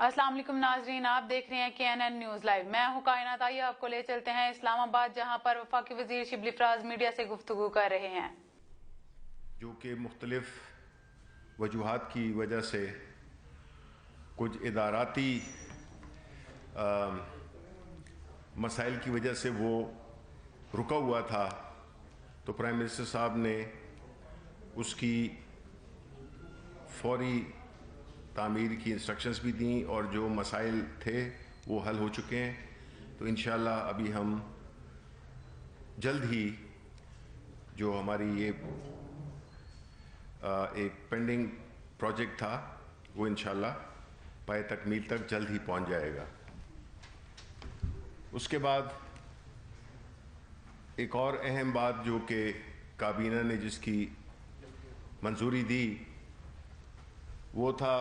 السلام علیکم ناظرین، آپ دیکھ رہے ہیں KNN نیوز لائیو۔ میں ہوں کائنات، آئیے آپ کو لے چلتے ہیں اسلام آباد، جہاں پر وفاقی وزیر شبلی فراز میڈیا سے گفتگو کر رہے ہیں۔ جو کہ مختلف وجوہات کی وجہ سے کچھ اداراتی مسائل کی وجہ سے وہ رکا ہوا تھا، تو پرائم منسٹر صاحب نے اس کی فوری تعمیر کی انسٹرکشنز بھی دیں، اور جو مسائل تھے وہ حل ہو چکے ہیں۔ تو انشاءاللہ ابھی ہم جلد ہی جو ہماری یہ ایک پینڈنگ پروجیکٹ تھا وہ انشاءاللہ پائے تکمیل تک جلد ہی پہنچ جائے گا۔ اس کے بعد ایک اور اہم بات جو کہ کابینہ نے جس کی منظوری دی وہ تھا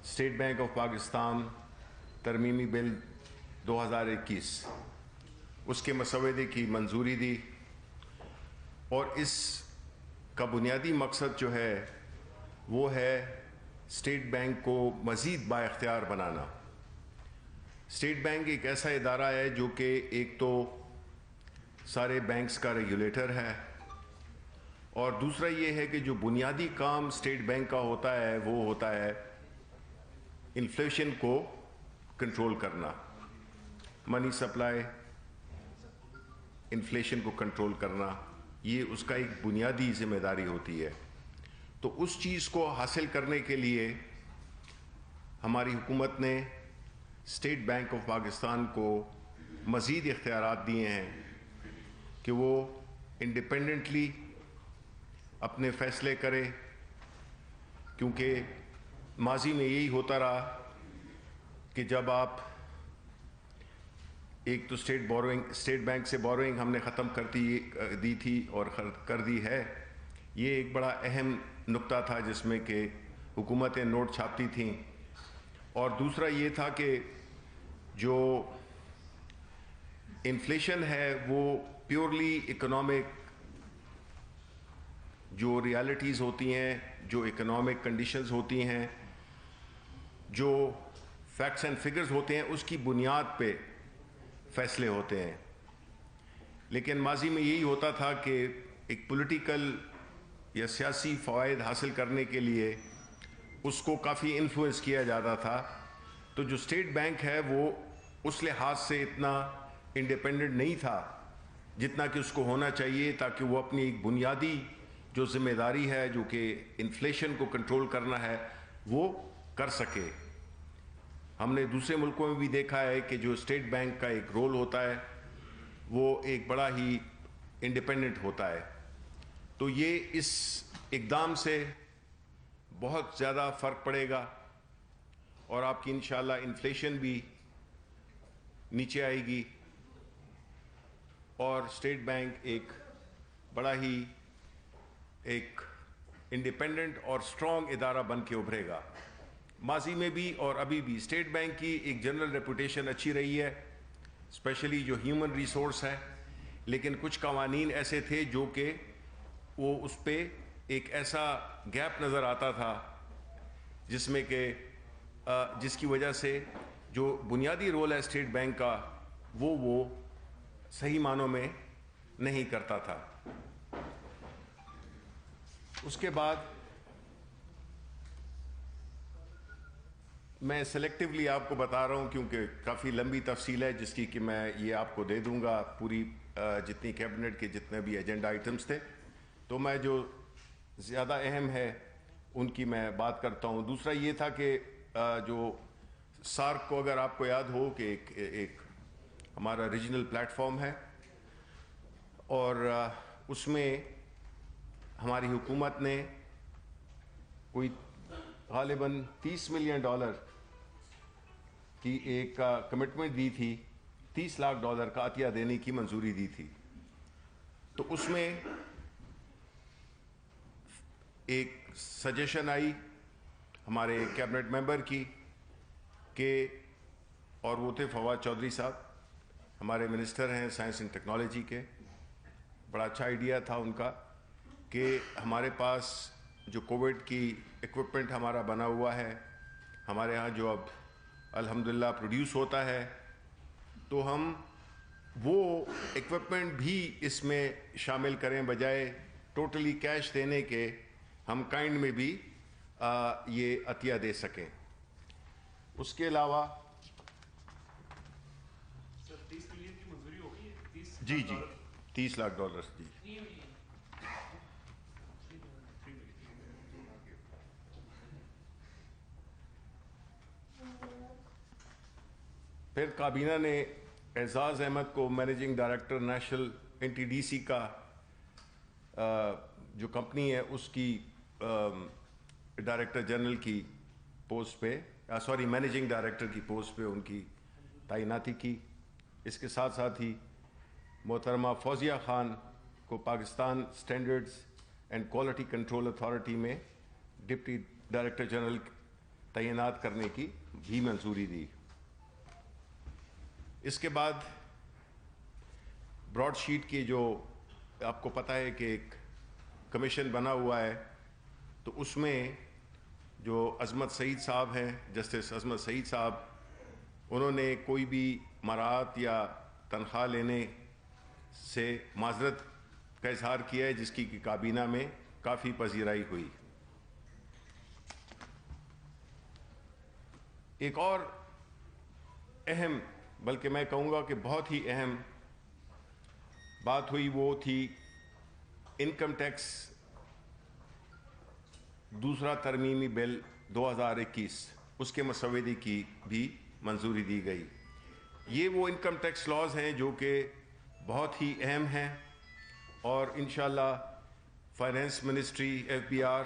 اسٹیٹ بینک آف پاکستان ترمیمی بل 2021۔ اس کے مسودے کی منظوری دی، اور اس کا بنیادی مقصد جو ہے وہ ہے اسٹیٹ بینک کو مزید با اختیار بنانا۔ اسٹیٹ بینک ایک ایسا ادارہ ہے جو کہ ایک تو سارے بینکس کا ریگولیٹر ہے، اور دوسرا یہ ہے کہ جو بنیادی کام اسٹیٹ بینک کا ہوتا ہے وہ ہوتا ہے انفلیشن کو کنٹرول کرنا، منی سپلائی، انفلیشن کو کنٹرول کرنا، یہ اس کا ایک بنیادی ذمہ داری ہوتی ہے۔ تو اس چیز کو حاصل کرنے کے لیے ہماری حکومت نے اسٹیٹ بینک آف پاکستان کو مزید اختیارات دیے ہیں کہ وہ انڈیپینڈنٹلی اپنے فیصلے کرے، کیونکہ ماضی میں یہی ہوتا رہا کہ جب آپ ایک تو اسٹیٹ بینک سے بوروئنگ ہم نے ختم دی تھی اور کر دی ہے، یہ ایک بڑا اہم نقطہ تھا جس میں کہ حکومتیں نوٹ چھاپتی تھیں، اور دوسرا یہ تھا کہ جو انفلیشن ہے وہ پیورلی اکنامک جو ریالٹیز ہوتی ہیں، جو اکنامک کنڈیشنز ہوتی ہیں، جو فیکٹس اینڈ فگرز ہوتے ہیں، اس کی بنیاد پہ فیصلے ہوتے ہیں۔ لیکن ماضی میں یہی ہوتا تھا کہ ایک پولیٹیکل یا سیاسی فوائد حاصل کرنے کے لیے اس کو کافی انفلوئنس کیا جاتا تھا۔ تو جو اسٹیٹ بینک ہے وہ اس لحاظ سے اتنا انڈیپینڈنٹ نہیں تھا جتنا کہ اس کو ہونا چاہیے، تاکہ وہ اپنی ایک بنیادی جو ذمہ داری ہے جو کہ انفلیشن کو کنٹرول کرنا ہے وہ کر سکے۔ ہم نے دوسرے ملکوں میں بھی دیکھا ہے کہ جو اسٹیٹ بینک کا ایک رول ہوتا ہے وہ ایک بڑا ہی انڈیپینڈنٹ ہوتا ہے۔ تو یہ اس اقدام سے بہت زیادہ فرق پڑے گا، اور آپ کی انشاءاللہ انفلیشن بھی نیچے آئے گی، اور اسٹیٹ بینک ایک بڑا ہی ایک انڈیپینڈنٹ اور اسٹرانگ ادارہ بن کے ابھرے گا۔ ماضی میں بھی اور ابھی بھی اسٹیٹ بینک کی ایک جنرل ریپوٹیشن اچھی رہی ہے، اسپیشلی جو ہیومن ریسورس ہے، لیکن کچھ قوانین ایسے تھے جو کہ وہ اس پہ ایک ایسا گیپ نظر آتا تھا جس میں کہ جس کی وجہ سے جو بنیادی رول ہے اسٹیٹ بینک کا وہ صحیح معنوں میں نہیں کرتا تھا۔ اس کے بعد میں سلیکٹیولی آپ کو بتا رہا ہوں کیونکہ کافی لمبی تفصیل ہے جس کی کہ میں یہ آپ کو دے دوں گا، پوری جتنی کیبنٹ کے جتنے بھی ایجنڈا آئٹمز تھے، تو میں جو زیادہ اہم ہے ان کی میں بات کرتا ہوں۔ دوسرا یہ تھا کہ جو سارک کو اگر آپ کو یاد ہو کہ ایک ہمارا ریجنل پلیٹ فارم ہے، اور اس میں ہماری حکومت نے کوئی غالباً $30 ملین کی ایک کمٹمنٹ دی تھی، $30 لاکھ کا عطیہ دینے کی منظوری دی تھی۔ تو اس میں ایک سجیشن آئی ہمارے کیبنٹ ممبر کی کہ، اور وہ تھے فواد چودھری صاحب، ہمارے منسٹر ہیں سائنس اینڈ ٹیکنالوجی کے، بڑا اچھا آئیڈیا تھا ان کا کہ ہمارے پاس جو کووڈ کی ایکوپمنٹ ہمارا بنا ہوا ہے، ہمارے ہاں جو اب الحمدللہ پروڈیوس ہوتا ہے، تو ہم وہ ایکوپمنٹ بھی اس میں شامل کریں، بجائے ٹوٹلی کیش دینے کے ہم کائنڈ میں بھی یہ عطیہ دے سکیں۔ اس کے علاوہ سر 30 ملین کی منظوری ہو گئی ہے؟ جی جی $30 لاکھ جی۔ پھر کابینہ نے اعزاز احمد کو مینیجنگ ڈائریکٹر نیشنل NTDC کا جو کمپنی ہے اس کی ڈائریکٹر جنرل کی پوسٹ پہ مینیجنگ ڈائریکٹر کی پوسٹ پہ ان کی تعیناتی کی۔ اس کے ساتھ ساتھ ہی محترمہ فوزیہ خان کو Pakistan standards and quality control authority میں ڈپٹی ڈائریکٹر جنرل تعینات کرنے کی بھی منظوری دی۔ اس کے بعد براڈ شیٹ کی جو آپ کو پتہ ہے کہ ایک کمیشن بنا ہوا ہے، تو اس میں جو عظمت سعید صاحب ہیں، جسٹس عظمت سعید صاحب، انہوں نے کوئی بھی مراعات یا تنخواہ لینے سے معذرت کا اظہار کیا ہے، جس کی کابینہ میں کافی پذیرائی ہوئی۔ ایک اور اہم، بلکہ میں کہوں گا کہ بہت ہی اہم بات ہوئی، وہ تھی انکم ٹیکس دوسرا ترمیمی بل 2021، اس کے مسودے کی بھی منظوری دی گئی۔ یہ وہ انکم ٹیکس لاز ہیں جو کہ بہت ہی اہم ہیں، اور انشاءاللہ فائنینس منسٹری، FBR،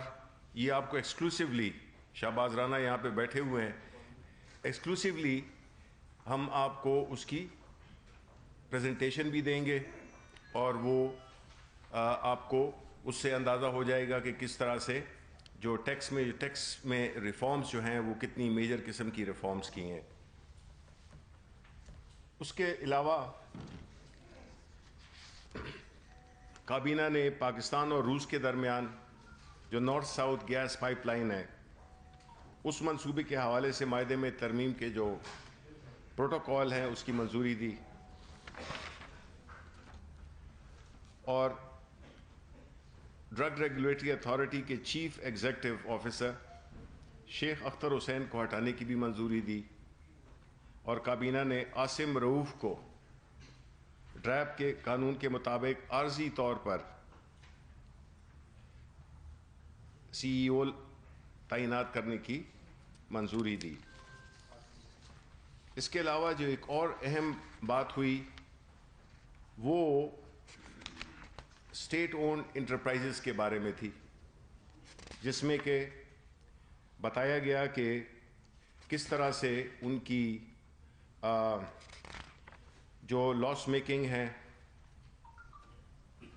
یہ آپ کو ایکسکلوسیولی، شہباز رانا یہاں پہ بیٹھے ہوئے ہیں، ایکسکلوسیولی ہم آپ کو اس کی پریزنٹیشن بھی دیں گے، اور وہ آپ کو اس سے اندازہ ہو جائے گا کہ کس طرح سے جو ٹیکس میں ریفارمز جو ہیں وہ کتنی میجر قسم کی ریفارمز کی ہیں۔ اس کے علاوہ کابینہ نے پاکستان اور روس کے درمیان جو north south gas pipeline ہے، اس منصوبے کے حوالے سے معاہدے میں ترمیم کے جو پروٹوکول ہیں اس کی منظوری دی، اور ڈرگ ریگولیٹری اتھارٹی کے چیف ایگزیکٹو آفیسر شیخ اختر حسین کو ہٹانے کی بھی منظوری دی، اور کابینہ نے عاصم رؤوف کو ڈریپ کے قانون کے مطابق عارضی طور پر CEO تعینات کرنے کی منظوری دی۔ اس کے علاوہ جو ایک اور اہم بات ہوئی، وہ اسٹیٹ اونڈ انٹرپرائزز کے بارے میں تھی، جس میں کہ بتایا گیا کہ کس طرح سے ان کی جو لاس میکنگ ہے،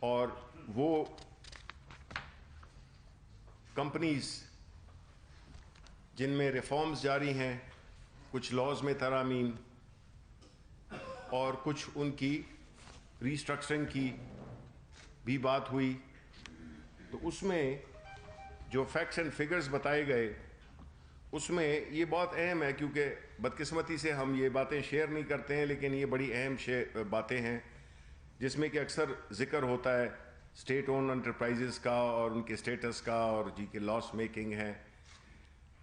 اور وہ کمپنیز جن میں ریفارمز جاری ہیں، کچھ لاز میں ترامیم اور کچھ ان کی ریسٹرکچرنگ کی بھی بات ہوئی، تو اس میں جو فیکٹس اینڈ فگرز بتائے گئے، اس میں یہ بہت اہم ہے، کیونکہ بدقسمتی سے ہم یہ باتیں شیئر نہیں کرتے ہیں، لیکن یہ بڑی اہم باتیں ہیں، جس میں کہ اکثر ذکر ہوتا ہے اسٹیٹ اون انٹرپرائزز کا اور ان کے اسٹیٹس کا، اور جی کے لاس میکنگ ہے۔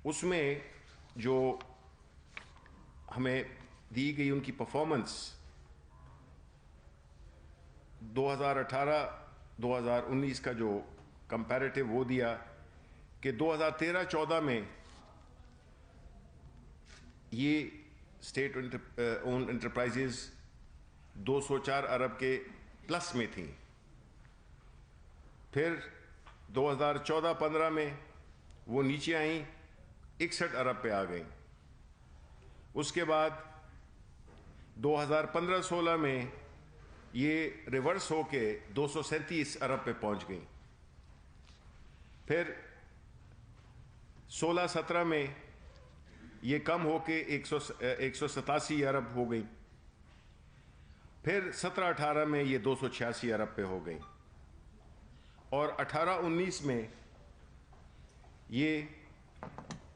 اس میں جو ہمیں دی گئی ان کی پرفارمنس 2018-2019 کا جو کمپیریٹو وہ دیا کہ 2013-14 میں یہ اسٹیٹ اون انٹرپرائزز 204 ارب کے پلس میں تھیں، پھر 2014-15 میں وہ نیچے آئیں، 61 ارب پہ آ گئیں، اس کے بعد 2015-16 میں یہ ریورس ہو کے 237 ارب پہ پہنچ گئیں، پھر 16-17 میں یہ کم ہو کے 187 ارب ہو گئی، پھر 17-18 میں یہ 286 ارب پہ ہو گئی، اور 18-19 میں یہ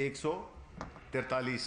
143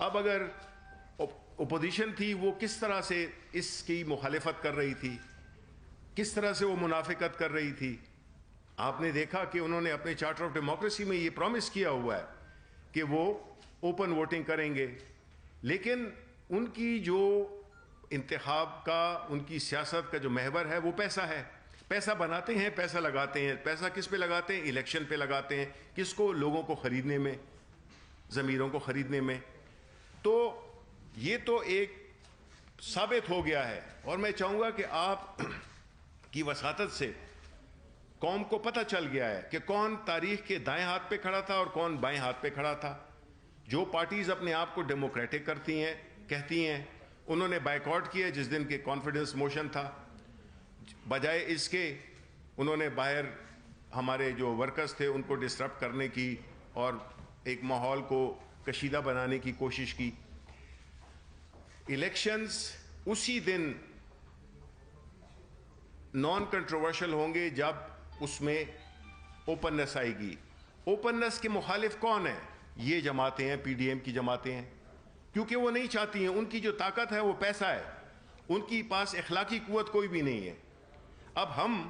اب اگر اپوزیشن تھی وہ کس طرح سے اس کی مخالفت کر رہی تھی, کس طرح سے وہ منافقت کر رہی تھی. آپ نے دیکھا کہ انہوں نے اپنے چارٹر آف ڈیموکریسی میں یہ پرومس کیا ہوا ہے کہ وہ اوپن ووٹنگ کریں گے, لیکن ان کی جو انتخاب کا, ان کی سیاست کا جو محور ہے وہ پیسہ ہے. پیسہ بناتے ہیں, پیسہ لگاتے ہیں. پیسہ کس پہ لگاتے ہیں؟ الیکشن پہ لگاتے ہیں. کس کو؟ لوگوں کو خریدنے میں, ضمیروں کو خریدنے میں. تو یہ تو ایک ثابت ہو گیا ہے, اور میں چاہوں گا کہ آپ کی وساطت سے قوم کو پتہ چل گیا ہے کہ کون تاریخ کے دائیں ہاتھ پہ کھڑا تھا اور کون بائیں ہاتھ پہ کھڑا تھا. جو پارٹیز اپنے آپ کو ڈیموکریٹک کرتی ہیں, کہتی ہیں, انہوں نے بائیکاٹ کیا جس دن کے کانفیڈنس موشن تھا. بجائے اس کے انہوں نے باہر ہمارے جو ورکرز تھے ان کو ڈسٹرب کرنے کی اور ایک ماحول کو کشیدہ بنانے کی کوشش کی. الیکشنز اسی دن نان کنٹروورشل ہوں گے جب اس میں اوپننس آئے گی. اوپننس کے مخالف کون ہیں؟ یہ جماعتیں ہیں, پی ڈی ایم کی جماعتیں ہیں, کیونکہ وہ نہیں چاہتی ہیں. ان کی جو طاقت ہے وہ پیسہ ہے, ان کی پاس اخلاقی قوت کوئی بھی نہیں ہے. اب ہم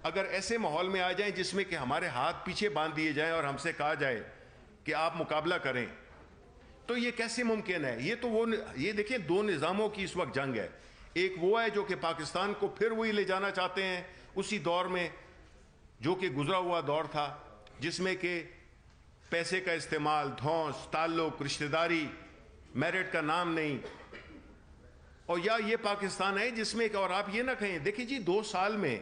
اگر ایسے ماحول میں آ جائیں جس میں کہ ہمارے ہاتھ پیچھے باندھ دیے جائیں اور ہم سے کہا جائے کہ آپ مقابلہ کریں, تو یہ کیسے ممکن ہے؟ یہ تو وہ, یہ دیکھیں دو نظاموں کی اس وقت جنگ ہے. ایک وہ ہے جو کہ پاکستان کو پھر وہی لے جانا چاہتے ہیں اسی دور میں جو کہ گزرا ہوا دور تھا, جس میں کہ پیسے کا استعمال, دھونس, تعلق, رشتہ داری, میرٹ کا نام نہیں. اور یا یہ پاکستان ہے جس میں, اور آپ یہ نہ کہیں دیکھیں جی 2 سال میں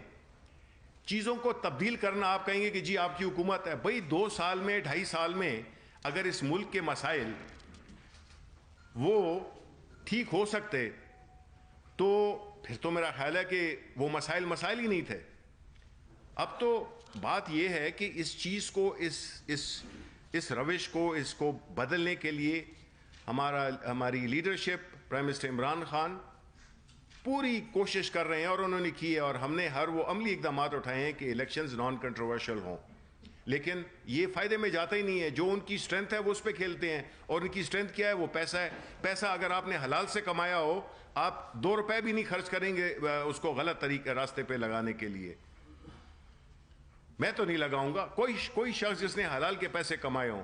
چیزوں کو تبدیل کرنا, آپ کہیں گے کہ جی آپ کی حکومت ہے. بھئی 2 سال میں, 2.5 سال میں اگر اس ملک کے مسائل وہ ٹھیک ہو سکتے تو پھر تو میرا خیال ہے کہ وہ مسائل ہی نہیں تھے. اب تو بات یہ ہے کہ اس چیز کو, اس روش کو, اس کو بدلنے کے لیے ہماری leadership, prime minister Imran Khan پوری کوشش کر رہے ہیں, اور انہوں نے کی ہے, اور ہم نے ہر وہ عملی اقدامات اٹھائے ہیں کہ الیکشنز نان کنٹروورشل ہوں. لیکن یہ فائدے میں جاتا ہی نہیں ہے. جو ان کی اسٹرینتھ ہے وہ اس پہ کھیلتے ہیں, اور ان کی اسٹرینتھ کیا ہے؟ وہ پیسہ ہے. پیسہ اگر آپ نے حلال سے کمایا ہو, آپ 2 روپے بھی نہیں خرچ کریں گے اس کو غلط طریقے راستے پہ لگانے کے لیے. میں تو نہیں لگاؤں گا. کوئی شخص جس نے حلال کے پیسے کمائے ہوں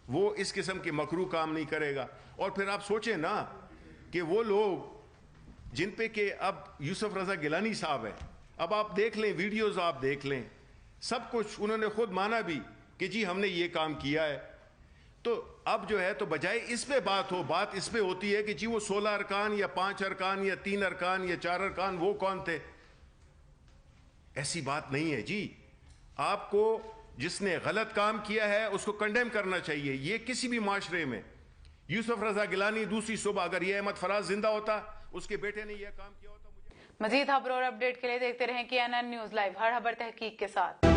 وہ اس قسم کے مکروہ کام نہیں کرے گا. اور پھر آپ سوچیں نا کہ وہ لوگ جن پہ کہ اب یوسف رضا گیلانی صاحب ہیں, اب آپ دیکھ لیں ویڈیوز, آپ دیکھ لیں سب کچھ, انہوں نے خود مانا بھی کہ جی ہم نے یہ کام کیا ہے. تو اب جو ہے تو بجائے اس پہ بات اس پہ ہوتی ہے کہ جی وہ 16 ارکان یا 5 ارکان یا 3 ارکان یا 4 ارکان وہ کون تھے. ایسی بات نہیں ہے جی. آپ کو جس نے غلط کام کیا ہے اس کو کنڈیم کرنا چاہیے. یہ کسی بھی معاشرے میں, یوسف رضا گیلانی دوسری صبح اگر یہ احمد فراز زندہ ہوتا, اس کے بیٹے نے یہ کام کیا ہوتا. مزید خبر اور اپڈیٹ کے لیے دیکھتے رہیں CNN نیوز لائیو, ہر خبر تحقیق کے ساتھ.